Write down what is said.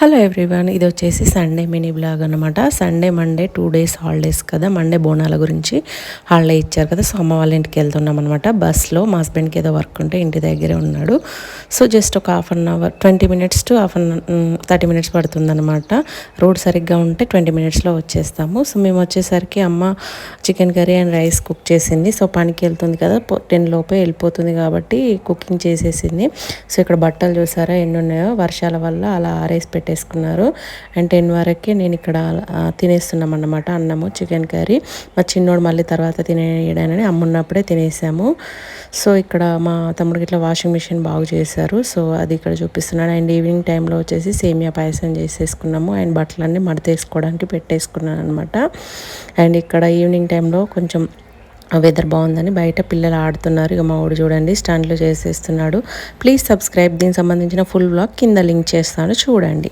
Hello everyone, ఇది వచ్చేసి Sunday mini blog అనమాట. సండే మండే 2 డేస్ హాలిడేస్ కదా. మండే బోనాల గురించి హాలిడే ఇచ్చారు కదా. సో అమ్మ వాళ్ళ ఇంటికి వెళ్తున్నాం అనమాట. బస్లో మా హస్బెండ్కి ఏదో వర్క్ ఉంటే ఇంటి దగ్గరే ఉన్నాడు. సో జస్ట్ ఒక half an hour 20 minutes to 30 minutes పడుతుంది అనమాట. రోడ్ సరిగ్గా ఉంటే 20 మినిట్స్లో వచ్చేస్తాము. సో మేము వచ్చేసరికి అమ్మ chicken curry and rice cook చేసింది. సో పనికి వెళ్తుంది కదా, 10 లోపే వెళ్ళిపోతుంది కాబట్టి కుకింగ్ చేసేసింది. సో ఇక్కడ బట్టలు చూసారా ఎన్ని ఉన్నాయో, వర్షాల వల్ల అలా ఆరేసి పెట్టేసుకున్నారు. అండ్ 10 వరకే నేను ఇక్కడ తినేస్తున్నాం అన్నమాట. అన్నము చికెన్ కర్రీ. మా చిన్నోడు మళ్ళీ తర్వాత తినేయడానని అమ్మున్నప్పుడే తినేసాము. సో ఇక్కడ మా తమ్ముడికి ఇట్లా వాషింగ్ మిషన్ బాగు చేశారు. సో అది ఇక్కడ చూపిస్తున్నాను. అండ్ ఈవినింగ్ టైంలో వచ్చేసి సేమియా పాయసం చేసేసుకున్నాము. అండ్ బట్టలన్నీ మడతేసుకోవడానికి పెట్టేసుకున్నాను అనమాట. అండ్ ఇక్కడ ఈవినింగ్ టైంలో కొంచెం వెదర్ బాగుందని బయట పిల్లలు ఆడుతున్నారు. ఇక మా ఊడు చూడండి స్టాండ్లో చేసేస్తున్నాడు. Please subscribe. దీనికి సంబంధించిన ఫుల్ వ్లాగ్ కింద లింక్ చేస్తాను, చూడండి.